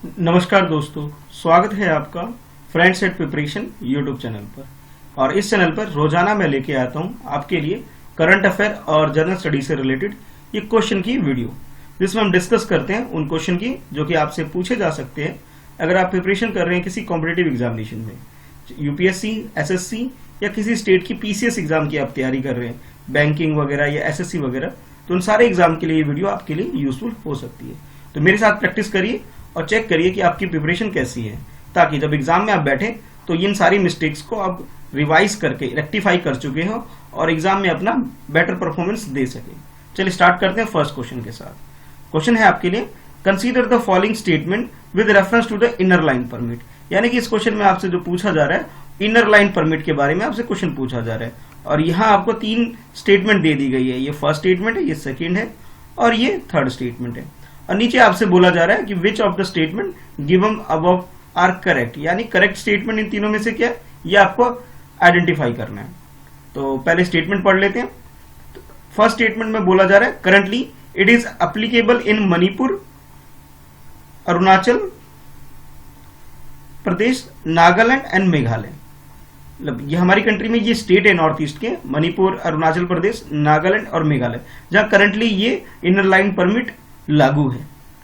नमस्कार दोस्तों, स्वागत है आपका friends at preparation YouTube channel पर। और इस चैनल पर रोजाना मैं लेके आता हूं आपके लिए करंट अफेयर और जनरल स्टडी से रिलेटेड ये क्वेश्चन की वीडियो, जिसमें हम डिस्कस करते हैं उन क्वेश्चन की जो कि आपसे पूछे जा सकते हैं अगर आप प्रिपरेशन कर रहे हैं किसी कॉम्पिटिटिव एग्जामिनेशन में, यूपीएससी, एसएससी या किसी स्टेट की पीसीएस एग्जाम की आप तैयारी कर रहे हैं, बैंकिंग वगैरह या एसएससी वगैरह, तो उन सारे एग्जाम के लिए ये वीडियो आपके लिए यूजफुल हो सकती है। तो मेरे साथ प्रैक्टिस करिए और चेक करिए कि आपकी प्रिपरेशन कैसी है, ताकि जब एग्जाम में आप बैठे तो इन सारी मिस्टेक्स को आप रिवाइज करके रेक्टिफाई कर चुके हो और एग्जाम में अपना बेटर परफॉर्मेंस दे सके। चलिए स्टार्ट करते हैं फर्स्ट क्वेश्चन के साथ। क्वेश्चन है आपके लिए, consider the following statement with reference to the inner line permit. यानी कि इस क्वेश्चन में आपसे जो पूछा जा रहा है, इनर लाइन परमिट के बारे में आपसे क्वेश्चन पूछा जा रहा है। और यहाँ आपको तीन स्टेटमेंट दे दी गई है। ये फर्स्ट स्टेटमेंट है, ये सेकेंड है और ये थर्ड स्टेटमेंट है। और नीचे आपसे बोला जा रहा है कि which of the statement given above are correct, यानी करेक्ट स्टेटमेंट इन तीनों में से क्या है, ये आपको आइडेंटिफाई करना है। तो पहले स्टेटमेंट पढ़ लेते हैं। फर्स्ट स्टेटमेंट में बोला जा रहा है, currently it is applicable in Manipur, Arunachal Pradesh, Nagaland and Meghalaya. मतलब ये हमारी कंट्री में ये स्टेट है नॉर्थ ईस्ट के, मणिपुर, अरुणाचल प्रदेश, नागालैंड और मेघालय, जहां करंटली ये इनर लाइन परमिट लागू है।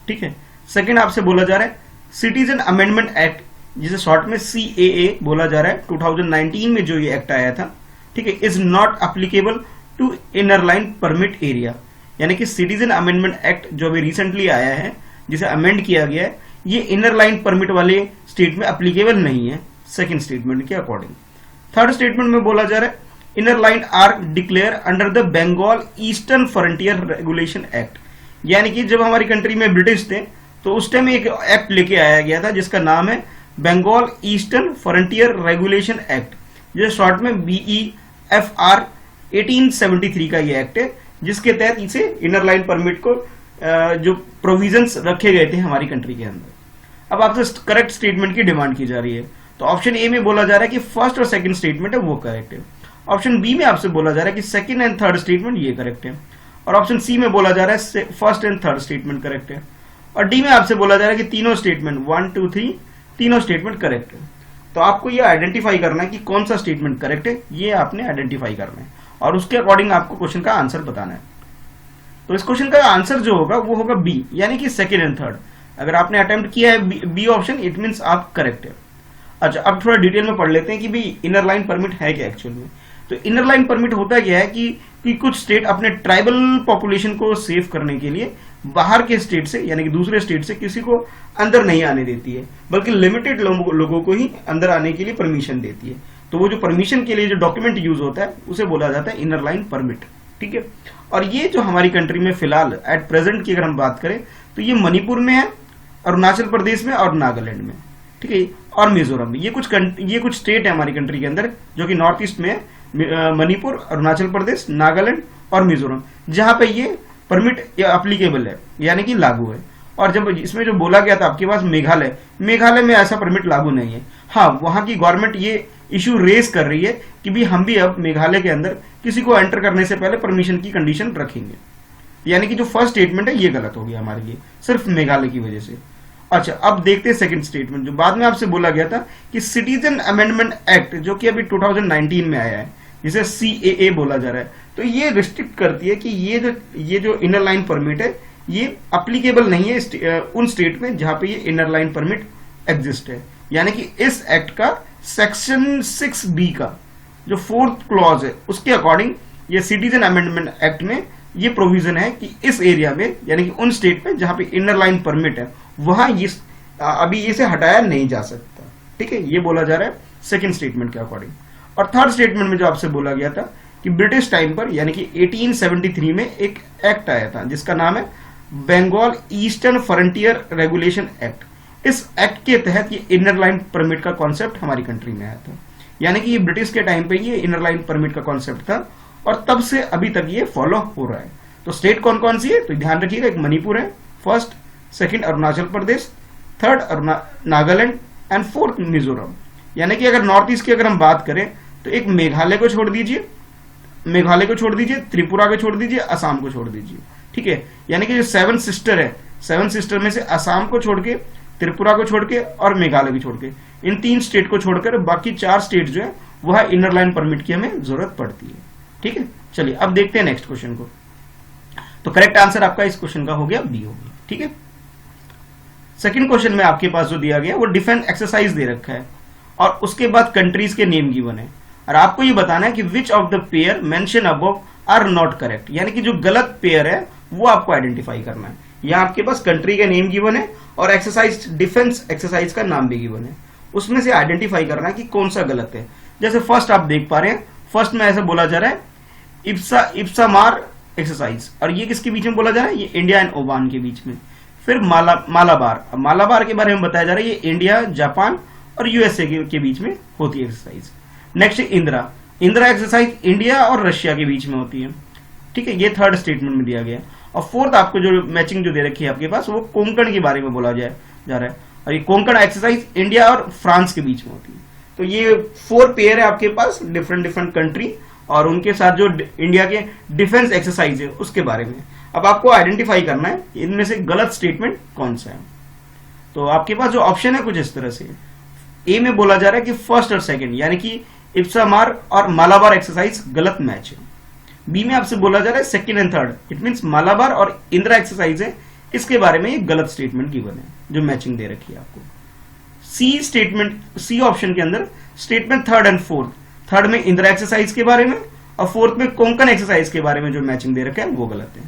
ठीक है। सेकंड आपसे बोला जा रहा है, सिटीजन अमेंडमेंट एक्ट, जिसे शॉर्ट में सीएए बोला जा रहा है, 2019 में जो ये एक्ट आया था, ठीक है, is not applicable to inner line permit area. यानी कि सिटीजन अमेंडमेंट एक्ट जो अभी रिसेंटली आया है, जिसे अमेंड किया गया है, ये इनर लाइन परमिट वाले स्टेट में एप्लीकेबल नहीं है, सेकेंड स्टेटमेंट के अकॉर्डिंग। थर्ड स्टेटमेंट में बोला जा रहा है, inner line are declared under the Bengal eastern frontier regulation act. यानी कि जब हमारी कंट्री में ब्रिटिश थे तो उस टाइम एक एक्ट लेके आया गया था जिसका नाम है Bengal eastern frontier regulation act, जो शॉर्ट में BEFR 1873 का ये एक्ट है, जिसके तहत इसे इनर लाइन परमिट को जो प्रोविजंस रखे गए थे हमारी कंट्री के अंदर। अब आपसे करेक्ट स्टेटमेंट की डिमांड की जा रही है। तो ऑप्शन ए में बोला जा रहा है कि फर्स्ट और सेकंड स्टेटमेंट है वो करेक्ट है। ऑप्शन बी में आपसे बोला जा रहा है कि सेकंड एंड थर्ड स्टेटमेंट ये करेक्ट है। और ऑप्शन सी में बोला जा रहा है first and third statement correct है। और डी में आपसे बोला जा रहा है कि तीनों स्टेटमेंट 1, 2, 3 तीनों स्टेटमेंट करेक्ट है। तो आपको ये आइडेंटिफाई करना है कि कौन सा स्टेटमेंट करेक्ट है, ये आपने आइडेंटिफाई करना है और उसके अकॉर्डिंग आपको क्वेश्चन का आंसर बताना है। तो इस क्वेश्चन का आंसर जो होगा वो होगा बी, यानी कि सेकेंड एंड थर्ड। अगर आपने अटेम्प्ट किया है बी ऑप्शन, इट मीन्स आप करेक्ट है। अच्छा, अब थोड़ा डिटेल में पढ़ लेते हैं कि भाई इनर लाइन परमिट है क्या एक्चुअल में। तो इनर लाइन परमिट होता क्या है कि कुछ स्टेट अपने ट्राइबल पॉपुलेशन को सेव करने के लिए बाहर के स्टेट से, यानी कि दूसरे स्टेट से किसी को अंदर नहीं आने देती है, बल्कि लिमिटेड लोगों को ही अंदर आने के लिए परमिशन देती है। तो वो जो परमिशन के लिए जो डॉक्यूमेंट यूज होता है उसे बोला जाता है इनर लाइन परमिट। ठीक है। और ये जो हमारी कंट्री में फिलहाल एट प्रेजेंट की अगर हम बात करें तो ये मणिपुर में है, अरुणाचल प्रदेश में और नागालैंड में, ठीक है, और मिजोरम में। ये कुछ स्टेट है हमारी कंट्री के अंदर जो कि नॉर्थ ईस्ट में है, मणिपुर, अरुणाचल प्रदेश, नागालैंड और मिजोरम, जहां पे ये परमिट एप्लीकेबल है, यानी कि लागू है। और जब इसमें जो बोला गया था आपके पास मेघालय में ऐसा परमिट लागू नहीं है। हाँ, वहां की गवर्नमेंट ये इश्यू रेस कर रही है कि भी हम भी अब मेघालय के अंदर किसी को एंटर करने से पहले परमिशन की कंडीशन रखेंगे। यानी कि जो फर्स्ट स्टेटमेंट है ये गलत हो गया हमारे लिए, सिर्फ मेघालय की वजह से। अच्छा, अब देखते हैं सेकंड स्टेटमेंट, जो बाद में आपसे बोला गया था कि सिटीजन अमेंडमेंट एक्ट, जो कि अभी 2019 में आया है, जिसे CAA बोला जा रहा है, तो ये रिस्ट्रिक्ट करती है कि ये जो इनर लाइन परमिट है ये अप्लीकेबल नहीं है उन स्टेट में जहां पे ये इनर लाइन परमिट एग्जिस्ट है। यानी कि इस एक्ट का सेक्शन 6B का जो फोर्थ क्लॉज है उसके अकॉर्डिंग ये सिटीजन अमेंडमेंट एक्ट में ये प्रोविजन है कि इस एरिया में, यानी कि उन स्टेट में जहां पे इनर लाइन परमिट है, वहां ये अभी इसे हटाया नहीं जा सकता। ठीक है, ये बोला जा रहा है सेकंड स्टेटमेंट के अकॉर्डिंग। और थर्ड स्टेटमेंट में जो आपसे बोला गया था कि ब्रिटिश टाइम पर, यानी कि 1873 में एक एक्ट आया था जिसका नाम है Bengal eastern frontier regulation act. इस एक्ट के तहत ये इनर लाइन परमिट का कॉन्सेप्ट हमारी कंट्री में आया था। यानी कि ये ब्रिटिश के टाइम पे ये इनर लाइन परमिट का कॉन्सेप्ट था और तब से अभी तक ये फॉलो हो रहा है। तो स्टेट कौन कौन सी है, तो ध्यान रखिएगा, एक मणिपुर है, first, second Arunachal Pradesh, third Nagaland and fourth Mizoram. यानी कि अगर नॉर्थ ईस्ट की अगर हम बात करें तो एक मेघालय को छोड़ दीजिए, त्रिपुरा को छोड़ दीजिए, असम को छोड़ दीजिए। ठीक है, यानी कि जो सेवन सिस्टर है, सेवन सिस्टर में से असम को छोड़ के त्रिपुरा को छोड़ के और मेघालय को छोड़ के, इन 3 स्टेट को छोड़कर बाकी 4 स्टेट जो है वह इनर लाइन परमिट की हमें जरूरत पड़ती है। ठीक है, चलिए अब देखते हैं नेक्स्ट क्वेश्चन को। तो करेक्ट आंसर आपका इस क्वेश्चन का हो गया बी हो गया। ठीक है, सेकंड क्वेश्चन में आपके पास जो दिया गया वो डिफेंस एक्सरसाइज दे रखा है और उसके बाद कंट्रीज के नेम गिवन है और आपको ये बताना है कि which of the pair mention above are not correct, यानी कि जो गलत पेयर है वो आपको आइडेंटिफाई करना है। यहाँ आपके पास कंट्री का नेम गिवन है और एक्सरसाइज डिफेंस एक्सरसाइज का नाम भी गिवन है, उसमें से आइडेंटिफाई करना है कि कौन सा गलत है। जैसे फर्स्ट आप देख पा रहे हैं, फर्स्ट में ऐसा बोला जा रहा है इप्सामार एक्सरसाइज, और ये किसके बीच में बोला जा रहा है, ये इंडिया एंड ओमान के बीच में। फिर मालाबार, मालाबार के बारे में बताया जा रहा है, ये इंडिया, जापान और यूएसए के बीच में होती है exercise. Next Indira, Indira exercise India और रशिया के बीच में होती है। ठीक है, ये थर्ड स्टेटमेंट में दिया गया। और फोर्थ आपको जो मैचिंग जो दे रखी है आपके पास वो कोंकण के बारे में बोला जा रहा है, और ये कोंकण एक्सरसाइज इंडिया और फ्रांस के बीच में होती है। तो ये 4 पेयर है आपके पास डिफरेंट डिफरेंट कंट्री और उनके साथ जो इंडिया के डिफेंस एक्सरसाइज है उसके बारे में। अब आपको आइडेंटिफाई करना है इनमें से गलत स्टेटमेंट कौन सा है। तो आपके पास जो ऑप्शन है कुछ इस तरह से, ए में बोला जा रहा है कि फर्स्ट और सेकंड यानी कि इप्सामार और मालाबार एक्सरसाइज गलत मैच है। बी में आपसे बोला जा रहा है second and third, it means Malabar और इंदिरा एक्सरसाइज है, इसके बारे में ये गलत स्टेटमेंट गिवन है जो मैचिंग दे रखी है आपको। सी स्टेटमेंट, सी ऑप्शन के अंदर statement third and fourth, third में इंदिरा एक्सरसाइज के बारे में और फोर्थ में कोंकण एक्सरसाइज के बारे में जो मैचिंग दे रखा है वो गलत है।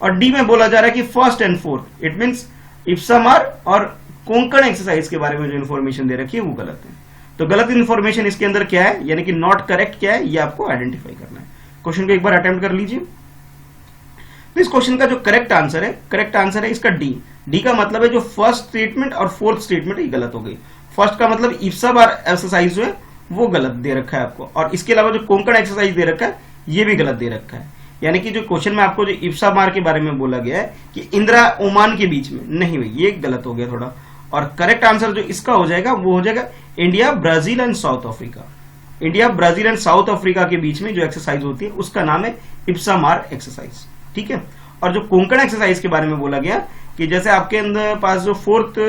और डी में बोला जा रहा है कि first and fourth, it means इप्सामार और कोंकण एक्सरसाइज के बारे में जो इन्फॉर्मेशन दे रखी है वो गलत है। तो गलत इन्फॉर्मेशन इसके अंदर क्या है, यानी कि नॉट करेक्ट क्या है, ये आपको आइडेंटिफाई करना है। क्वेश्चन को एक बार अटेम्प्ट कर लीजिए। तो इस क्वेश्चन का जो करेक्ट आंसर है इसका डी। डी का मतलब है जो फर्स्ट स्टेटमेंट और फोर्थ स्टेटमेंट ये गलत हो गई। फर्स्ट का मतलब इप्सामार एक्सरसाइज जो है वो गलत दे रखा है आपको, और इसके अलावा जो कोंकण एक्सरसाइज दे रखा है ये भी गलत दे रखा है। यानी कि जो क्वेश्चन में आपको जो इप्सामार के बारे में बोला गया है कि इंदिरा ओमान के बीच में, नहीं भाई ये गलत हो गया थोड़ा। और करेक्ट आंसर जो इसका हो जाएगा वो हो जाएगा India, Brazil and south Africa. India, Brazil and south Africa के बीच में जो एक्सरसाइज होती है उसका नाम है इप्सामार एक्सरसाइज। ठीक है, और जो कोंकण एक्सरसाइज के बारे में बोला गया कि जैसे आपके अंदर पास जो फोर्थ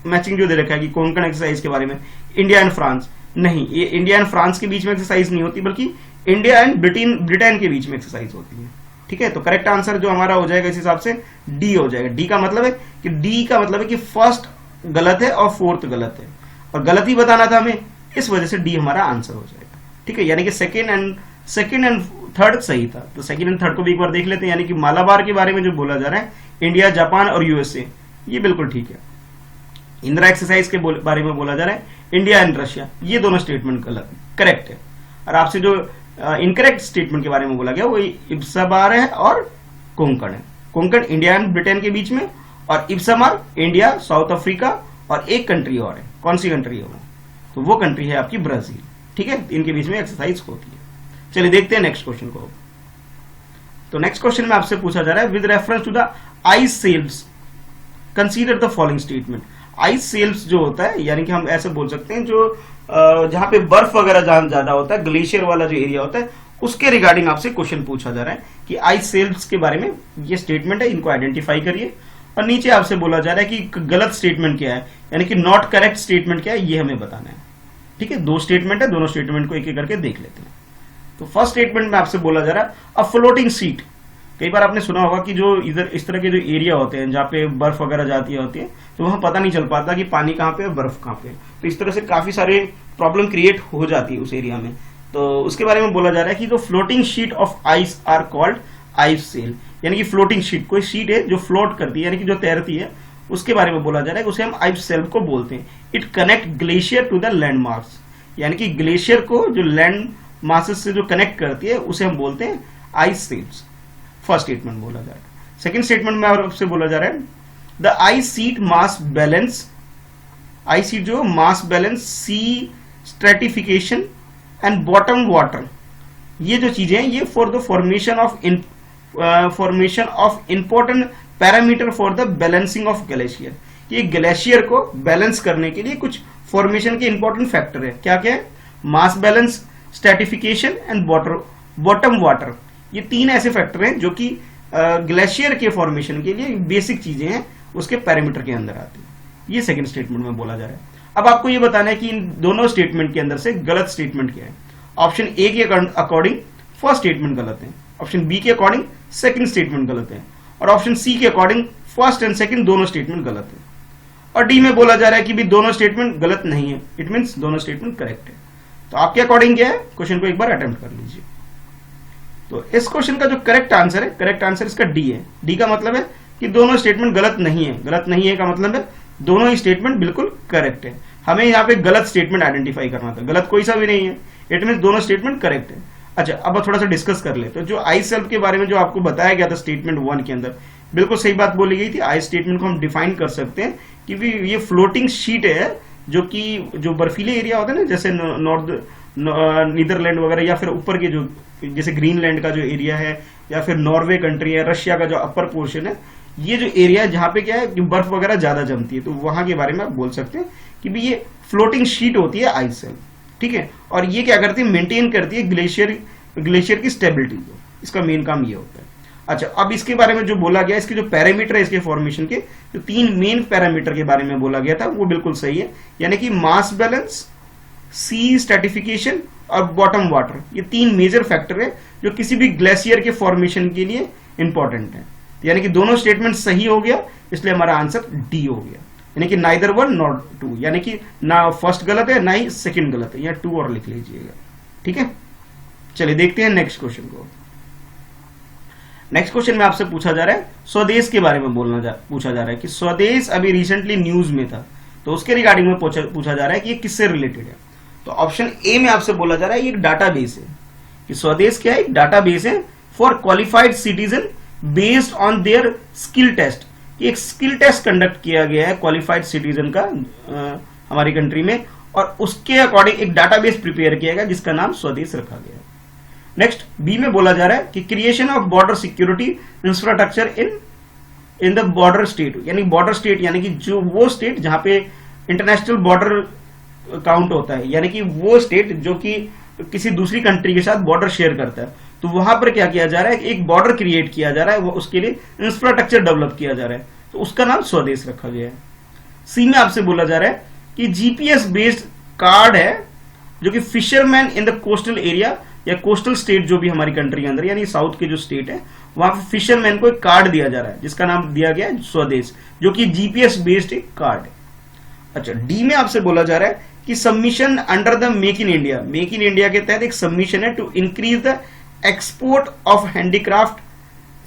मैचिंग जो दे रखा है कि कोंकण एक्सरसाइज के बारे में इंडिया एंड फ्रांस, नहीं ये इंडिया एंड फ्रांस के बीच में एक्सरसाइज नहीं होती बल्कि इंडिया एंड ब्रिटेन के बीच में एक्सरसाइज होती है। ठीक है, तो करेक्ट आंसर जो हमारा हो जाएगा इस हिसाब से डी हो जाएगा। डी का मतलब है कि फर्स्ट गलत है और फोर्थ गलत है, और गलत ही बताना था हमें, इस वजह से डी हमारा आंसर हो जाएगा। ठीक है, यानी कि सेकंड एंड थर्ड सही था। तो सेकंड एंड थर्ड को भी एक बार देख लेते हैं। यानी कि मालाबार के बारे में जो बोला जा रहा है इंडिया, जापान और यूएसए, ये बिल्कुल ठीक है। इंदिरा एक्सरसाइज के बारे में बोला जा रहा है इंडिया एंड रशिया, ये दोनों स्टेटमेंट गलत करेक्ट है। और आपसे जो इनकरेक्ट स्टेटमेंट के बारे में बोला गया वो इप्सामार है और कोंकण है। कोंकण इंडिया एंड ब्रिटेन के बीच में, और इप्सामार इंडिया, साउथ अफ्रीका और एक कंट्री और है। कौन सी कंट्री है वो? तो वो कंट्री है आपकी ब्राजील। ठीक है, इनके बीच में एक्सरसाइज होती है। चलिए देखते हैं नेक्स्ट क्वेश्चन को। तो नेक्स्ट क्वेश्चन में आपसे पूछा जा रहा है with reference to the ice shelves consider the following statement. Ice shelves जो होता है, यानी कि हम ऐसे बोल सकते हैं जो जहां पे बर्फ वगैरह जहां ज्यादा होता है, ग्लेशियर वाला जो एरिया होता है, उसके रिगार्डिंग आपसे क्वेश्चन पूछा जा रहा है कि आइस शेल्व्स के बारे में ये स्टेटमेंट है, इनको आइडेंटिफाई करिए। और नीचे आपसे बोला जा रहा है कि गलत स्टेटमेंट क्या है, यानी कि नॉट करेक्ट स्टेटमेंट क्या है, ये हमें बताना है। ठीक है, 2 स्टेटमेंट है, दोनों स्टेटमेंट को एक एक करके देख लेते हैं। तो फर्स्ट स्टेटमेंट में आपसे बोला जा रहा है अ फ्लोटिंग सीट। कई बार आपने सुना होगा कि जो इधर इस तरह के जो एरिया होते हैं जहाँ पे बर्फ वगैरह जाती होती है, तो वहां पता नहीं चल पाता कि पानी कहाँ पे है, बर्फ कहाँ पे है। तो इस तरह से काफी सारे प्रॉब्लम क्रिएट हो जाती है उस एरिया में। तो उसके बारे में बोला जा रहा है कि जो floating sheet of ice are called ice shelf, यानी कि फ्लोटिंग शीट कोई शीट है जो फ्लोट करती है, यानी कि जो तैरती है, उसके बारे में बोला जा रहा है कि उसे हम आइस सेल को बोलते हैं। It connect glacier to the land marks, यानी कि ग्लेशियर को जो लैंड मासेस से जो कनेक्ट करती है उसे हम बोलते हैं आइस सेल्स। फर्स्ट स्टेटमेंट बोला जा रहा है। सेकंड स्टेटमेंट में आपसे बोला जा रहा है the ice sheet mass balance, ice sheet जो mass balance, sea stratification and bottom water, ये जो चीजें हैं ये for the formation of important parameter for the balancing of glacier. ये ग्लेशियर को बैलेंस करने के लिए कुछ फॉर्मेशन के इंपॉर्टेंट फैक्टर है। क्या क्या है? Mass balance, stratification and bottom water. ये 3 ऐसे फैक्टर हैं जो कि ग्लेशियर के फॉर्मेशन के लिए बेसिक चीजें हैं, उसके पैरामीटर के अंदर आती है। ये सेकंड स्टेटमेंट में बोला जा रहा है। अब आपको ये बताना है कि इन दोनों स्टेटमेंट के अंदर से गलत स्टेटमेंट क्या है। ऑप्शन ए के अकॉर्डिंग फर्स्ट स्टेटमेंट गलत है, ऑप्शन बी के अकॉर्डिंग सेकंड स्टेटमेंट गलत है, और ऑप्शन सी के अकॉर्डिंग फर्स्ट एंड सेकंड दोनों स्टेटमेंट गलत है। और डी में बोला जा रहा है कि भी दोनों स्टेटमेंट गलत नहीं है, इट मींस दोनों स्टेटमेंट करेक्ट है। तो आपके अकॉर्डिंग क्या है, क्वेश्चन को एक बार अटेम्प्ट कर लीजिए। तो इस क्वेश्चन का जो करेक्ट आंसर है, करेक्ट आंसर इसका डी है। डी का मतलब है कि दोनों स्टेटमेंट गलत नहीं है। गलत नहीं है का मतलब है दोनों ही स्टेटमेंट बिल्कुल करेक्ट है। हमें यहाँ पे गलत स्टेटमेंट आइडेंटिफाई करना था, गलत कोई सा भी नहीं है, इट मीन दोनों स्टेटमेंट करेक्ट है। अच्छा, अब थोड़ा सा डिस्कस कर ले। तो जो आई सेल्फ के बारे में जो आपको बताया गया था स्टेटमेंट 1 के अंदर, बिल्कुल सही बात बोली गई थी। आई स्टेटमेंट को हम डिफाइन कर सकते हैं कि भी ये फ्लोटिंग शीट है, जो कि जो बर्फीले एरिया होता है ना, जैसे नॉर्थ नीदरलैंड वगैरह, या फिर ऊपर के जो जैसे ग्रीनलैंड का जो एरिया है, या फिर नॉर्वे कंट्री है, रशिया का जो अपर पोर्शन है, ये जो एरिया है जहां पे क्या है कि बर्फ वगैरह ज्यादा जमती है, तो वहां के बारे में आप बोल सकते हैं कि भी ये फ्लोटिंग शीट होती है आइस सेल्फ, ठीक है। और ये क्या करती है, मेंटेन करती है ग्लेशियर की स्टेबिलिटी को, इसका मेन काम ये होता है। अच्छा, अब इसके बारे में जो बोला गया, इसके जो पैरामीटर है इसके फॉर्मेशन के, जो 3 मेन पैरामीटर के बारे में बोला गया था, वो बिल्कुल सही है। यानी कि मास बैलेंस, सी स्ट्रेटिफिकेशन और बॉटम वाटर, ये 3 मेजर फैक्टर है जो किसी भी ग्लेशियर के फॉर्मेशन के लिए इंपॉर्टेंट है। यानी कि दोनों स्टेटमेंट सही हो गया, इसलिए हमारा आंसर डी हो गया। यानी कि नाइदर 1 नॉट 2, यानी कि ना फर्स्ट गलत है ना ही सेकंड गलत है, या 2 और लिख लीजिएगा, ठीक है। चलिए देखते हैं नेक्स्ट क्वेश्चन को। नेक्स्ट क्वेश्चन में आपसे पूछा जा रहा है स्वदेश के बारे में पूछा जा रहा है कि स्वदेश अभी रिसेंटली न्यूज में था, तो उसके रिगार्डिंग में पूछा जा रहा है कि ये किससे रिलेटेड है। तो ऑप्शन ए में आपसे बोला जा रहा है ये एक डाटाबेस है, कि स्वदेश क्या है, एक डाटाबेस है for qualified citizen based on their skill test. एक स्किल टेस्ट कंडक्ट किया गया है क्वालिफाइड सिटीजन का हमारी कंट्री में, और उसके अकॉर्डिंग एक डाटाबेस प्रिपेयर किया गया जिसका नाम स्वदेश रखा गया है। नेक्स्ट बी में बोला जा रहा है कि creation of border security infrastructure in the border state, यानी बॉर्डर स्टेट यानी कि जो वो स्टेट जहां पे इंटरनेशनल बॉर्डर काउंट होता है, यानी कि वो स्टेट जो कि किसी दूसरी कंट्री के साथ बॉर्डर शेयर करता है, तो वहां पर क्या किया जा रहा है, एक बॉर्डर क्रिएट किया जा रहा है, वो उसके लिए इंफ्रास्ट्रक्चर डेवलप किया जा रहा है, तो उसका नाम स्वदेश रखा गया है। सी में आपसे बोला जा रहा है कि जीपीएस बेस्ड कार्ड है जो कि fisherman in the coastal area या कोस्टल स्टेट जो भी हमारी कंट्री के अंदर यानी साउथ के जो स्टेट है, वहां पर फिशरमैन को एक कार्ड दिया जा रहा है जिसका नाम दिया गया है स्वदेश, जो कि जीपीएस बेस्ड एक कार्ड है। अच्छा, डी में आपसे बोला जा रहा है कि submission under the make in India के तहत एक सबमिशन है to increase the export of handicraft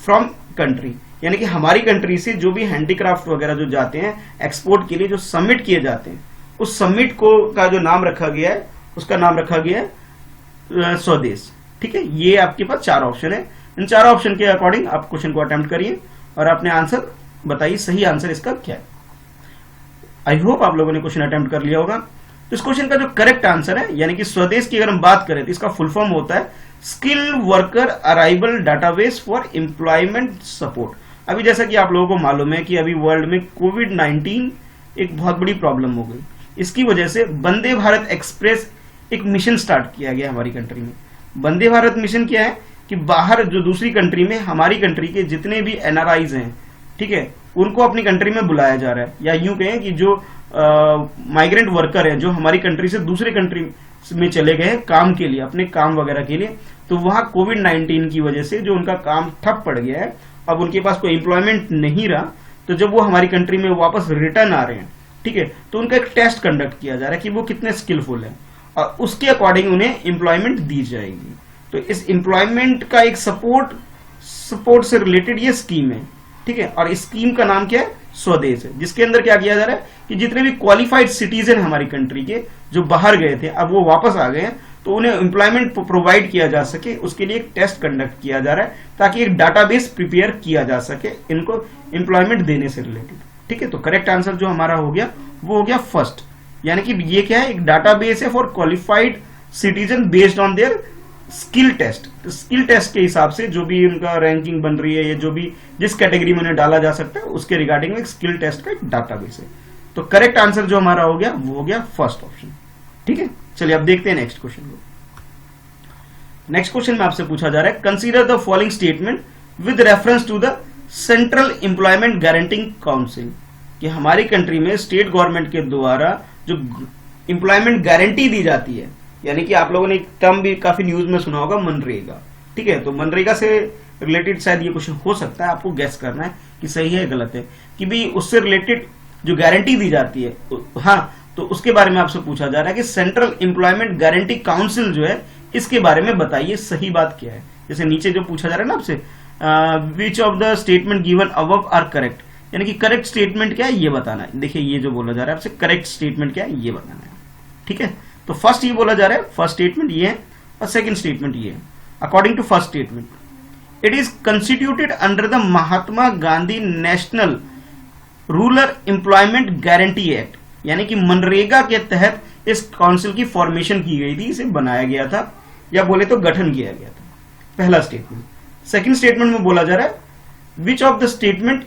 from country, यानी कि हमारी कंट्री से जो भी हैंडीक्राफ्ट वगैरह जो जाते हैं एक्सपोर्ट के लिए, जो सबमिट किए जाते हैं, उस सबमिट को का जो नाम रखा गया है उसका नाम रखा गया है स्वदेश, ठीक है। ये आपके पास 4 ऑप्शन है, इन 4 ऑप्शन के अकॉर्डिंग आप क्वेश्चन को अटेम्प्ट करिए और अपने आंसर बताइए सही आंसर इसका क्या है। आई होप आप लोगों ने क्वेश्चन अटेम्प्ट कर लिया होगा। तो इस क्वेश्चन का जो करेक्ट आंसर है, यानी कि स्वदेश की अगर हम बात करें तो इसका फुल फॉर्म होता है skill worker arrival database for employment support. अभी जैसा कि आप लोगों को मालूम है कि अभी वर्ल्ड में कोविड-19 एक बहुत बड़ी प्रॉब्लम हो गई, इसकी वजह से वंदे भारत एक्सप्रेस एक मिशन स्टार्ट किया गया हमारी कंट्री में। वंदे भारत मिशन क्या है कि बाहर जो दूसरी कंट्री में हमारी कंट्री के जितने भी एनआरआईज हैं, ठीक है, उनको अपनी कंट्री में बुलाया जा रहा है, या यूं कहें कि जो माइग्रेंट वर्कर है जो हमारी कंट्री से दूसरे कंट्री में चले गए हैं काम के लिए, अपने काम वगैरह के लिए, तो वहां कोविड-19 की वजह से जो उनका काम ठप पड़ गया है, अब उनके पास कोई एम्प्लॉयमेंट नहीं रहा, तो जब वो हमारी कंट्री में वापस रिटर्न आ रहे हैं, ठीक है, तो उनका एक टेस्ट कंडक्ट किया जा रहा है कि वो कितने स्किलफुल है, और उसके अकॉर्डिंग उन्हें एम्प्लॉयमेंट दी जाएगी। तो इस एम्प्लॉयमेंट का एक सपोर्ट से रिलेटेड ये स्कीम है, ठीक है, और इस स्कीम का नाम क्या है, स्वदेश है, जिसके अंदर क्या किया जा रहा है कि जितने भी क्वालिफाइड सिटीजन हमारी कंट्री के जो बाहर गए थे अब वो वापस आ गए हैं, तो उन्हें एम्प्लॉयमेंट प्रोवाइड किया जा सके, उसके लिए एक टेस्ट कंडक्ट किया जा रहा है ताकि एक डाटाबेस प्रिपेयर किया जा सके इनको एम्प्लॉयमेंट देने से रिलेटेड, ठीक है। तो करेक्ट आंसर जो हमारा हो गया वो हो गया फर्स्ट, यानी कि ये क्या है, एक डाटाबेस है for qualified citizen based on their skill test. तो स्किल टेस्ट के हिसाब से जो भी उनका रैंकिंग बन रही है या जो भी जिस कैटेगरी में उन्हें डाला जा सकता है उसके रिगार्डिंग में एक स्किल टेस्ट का एक डाटाबेस है। तो करेक्ट आंसर जो हमारा हो गया वो हो गया फर्स्ट ऑप्शन, ठीक है। चलिए अब देखते हैं नेक्स्ट क्वेश्चन को। नेक्स्ट क्वेश्चन में आपसे पूछा जा रहा है consider the following statement with reference to the central employment guaranteeing council. कि हमारी कंट्री में स्टेट गवर्नमेंट के द्वारा जो एम्प्लॉयमेंट गारंटी दी जाती है, यानी कि आप लोगों ने एक टर्म भी काफी न्यूज में सुना होगा, मनरेगा। ठीक है, तो मनरेगा से रिलेटेड शायद ये क्वेश्चन हो सकता है, आपको गैस करना है कि सही है गलत है, कि भाई उससे रिलेटेड जो गारंटी दी जाती है, हाँ, तो उसके बारे में आपसे पूछा जा रहा है कि सेंट्रल एम्प्लॉयमेंट गारंटी काउंसिल जो है इसके बारे में बताइए सही बात क्या है। जैसे नीचे जो पूछा जा रहा है ना आपसे, which of the statement given above are correct, यानी कि करेक्ट स्टेटमेंट क्या है ये बताना है। देखिए ये जो बोला जा रहा है आपसे, करेक्ट स्टेटमेंट क्या है ये बताना है। ठीक है, तो फर्स्ट ये बोला जा रहा है, फर्स्ट स्टेटमेंट ये है और सेकंड स्टेटमेंट ये है। According to first statement, it is constituted under the Mahatma Gandhi national rural employment guarantee act, यानी कि मनरेगा के तहत इस काउंसिल की फॉर्मेशन की गई थी, इसे बनाया गया था, या बोले तो गठन किया गया था। पहला स्टेटमेंट। सेकंड स्टेटमेंट में बोला जा रहा है, विच of the statement,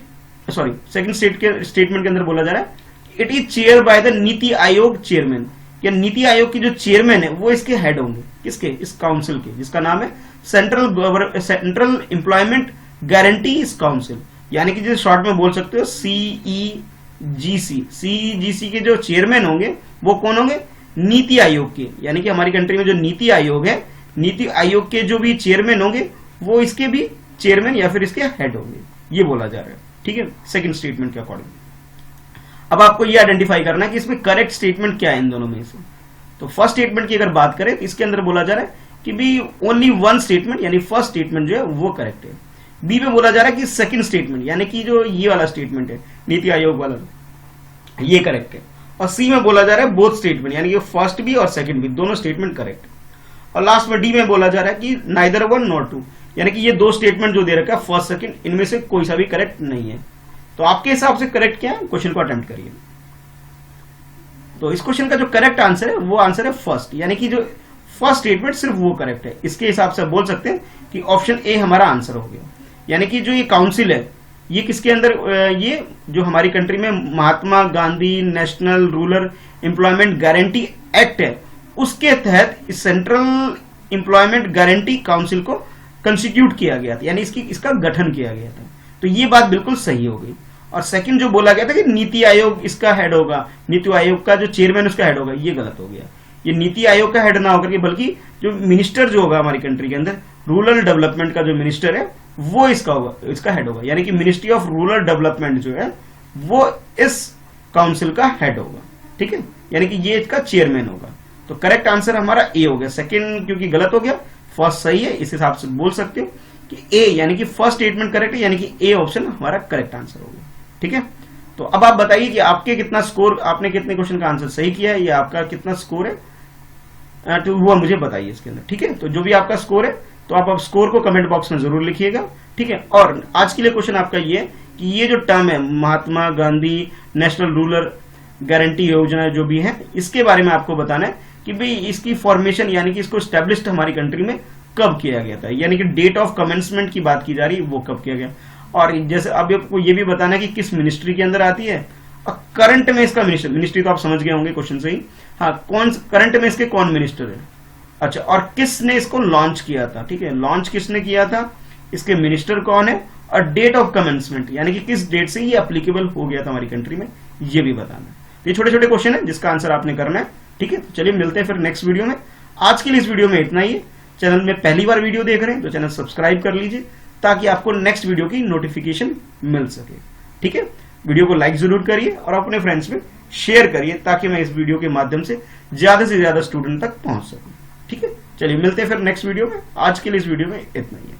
sorry, second statement के अंदर बोला जा रहा है, it is chair by the NITI Aayog chairman, या नीति आयोग की जो चेयरमैन है वो इसके हेड होंगे, किसके, इस काउंसिल के, जिसका नाम है सेंट्रल एम्प्लॉयमेंट गारंटी काउंसिल, यानी कि जिसे शॉर्ट में बोल सकते हो CEGC। CEGC के जो चेयरमैन होंगे वो कौन होंगे, नीति आयोग के, यानी कि हमारी कंट्री में जो नीति आयोग है, नीति आयोग के जो भी चेयरमैन होंगे वो इसके भी चेयरमैन या फिर इसके हेड होंगे, ये बोला जा रहा है। ठीक है, सेकंड स्टेटमेंट के अकॉर्डिंग। अब आपको ये आइडेंटिफाई करना है कि इसमें करेक्ट स्टेटमेंट क्या है इन दोनों में से। तो फर्स्ट स्टेटमेंट की अगर बात करें तो इसके अंदर बोला जा रहा है कि भी ओनली वन स्टेटमेंट, यानी फर्स्ट स्टेटमेंट जो है वो करेक्ट है। बी में बोला जा रहा है कि सेकंड स्टेटमेंट, यानी कि जो ये वाला स्टेटमेंट है नीति आयोग वाला, ये करेक्ट है। और सी में बोला जा रहा है बोथ स्टेटमेंट, यानी कि फर्स्ट भी और सेकंड भी दोनों स्टेटमेंट करेक्ट है। और लास्ट में डी में बोला जा रहा है कि नाइदर वन नॉट टू, यानी कि ये दो स्टेटमेंट जो दे रखा है फर्स्ट सेकंड, इनमें से कोई सा भी करेक्ट नहीं है। तो आपके हिसाब से करेक्ट क्या है, क्वेश्चन को अटेम्प्ट करिए। तो इस क्वेश्चन का जो करेक्ट आंसर है वो आंसर है फर्स्ट, यानी कि जो फर्स्ट स्टेटमेंट सिर्फ वो करेक्ट है। इसके हिसाब से बोल सकते हैं कि ऑप्शन ए हमारा आंसर हो गया। यानी कि जो ये काउंसिल है ये किसके अंदर, ये जो हमारी कंट्री में Mahatma Gandhi national rural employment guarantee act है उसके तहत इस सेंट्रल एम्प्लॉयमेंट गारंटी काउंसिल को कंस्टिट्यूट किया गया था, यानी इसका गठन किया गया था। तो ये बात बिल्कुल सही हो गई। और सेकंड जो बोला गया था कि नीति आयोग इसका हेड होगा, नीति आयोग का जो चेयरमैन उसका हेड होगा, ये गलत हो गया। ये नीति आयोग का हेड ना होकर के बल्कि जो मिनिस्टर जो होगा हमारी कंट्री के अंदर रूरल डेवलपमेंट का जो मिनिस्टर है वो इसका होगा, इसका हेड होगा, यानी कि मिनिस्ट्री ऑफ रूरल डेवलपमेंट जो है वो इस काउंसिल का हेड होगा। ठीक है, यानी कि ये इसका चेयरमैन होगा। तो करेक्ट आंसर हमारा ए हो गया। सेकंड क्योंकि गलत हो गया, फर्स्ट सही है, इस हिसाब से बोल सकते हो कि ए, यानी कि फर्स्ट स्टेटमेंट करेक्ट है, यानी कि ए ऑप्शन हमारा करेक्ट आंसर हो गया। ठीक है, तो अब आप बताइए कि आपके कितना स्कोर, आपने कितने क्वेश्चन का आंसर सही किया है या आपका कितना स्कोर है, तो वो मुझे बताइए इसके अंदर। ठीक है, तो जो भी आपका स्कोर है तो आप स्कोर को कमेंट बॉक्स में जरूर लिखिएगा। ठीक है, और आज के लिए क्वेश्चन आपका ये है कि ये जो टर्म है महात्मा गांधी नेशनल रूरल गारंटी योजना जो भी है, इसके बारे में आपको बताना है कि भाई इसकी फॉर्मेशन, यानी कि इसको स्टैब्लिश्ड हमारी कंट्री में कब किया गया था, यानी कि डेट ऑफ कमेंसमेंट की बात की जा रही है वो कब किया गया। और जैसे अब आपको ये भी बताना है कि किस मिनिस्ट्री के अंदर आती है, और करंट में इसका मिनिस्ट्री तो आप समझ गए होंगे क्वेश्चन से ही, हाँ, कौन करंट में इसके कौन मिनिस्टर है। अच्छा, और किसने इसको लॉन्च किया था। ठीक है, लॉन्च किसने किया था, इसके मिनिस्टर कौन है, और डेट ऑफ कमेंसमेंट, यानी कि किस डेट से ये एप्लीकेबल हो गया था हमारी कंट्री में, ये भी बताना है। ये छोटे छोटे क्वेश्चन है जिसका आंसर आपने करना है। ठीक है, तो चलिए मिलते हैं फिर नेक्स्ट वीडियो में। आज के लिए इस वीडियो में इतना ही है। चैनल में पहली बार वीडियो देख रहे हैं तो चैनल सब्सक्राइब कर लीजिए ताकि आपको नेक्स्ट वीडियो की नोटिफिकेशन मिल सके। ठीक है, वीडियो को लाइक जरूर करिए और अपने फ्रेंड्स में शेयर करिए ताकि मैं इस वीडियो के माध्यम से ज्यादा स्टूडेंट तक पहुंच सकूं। ठीक है, चलिए मिलते हैं फिर नेक्स्ट वीडियो में। आज के लिए इस वीडियो में इतना ही है।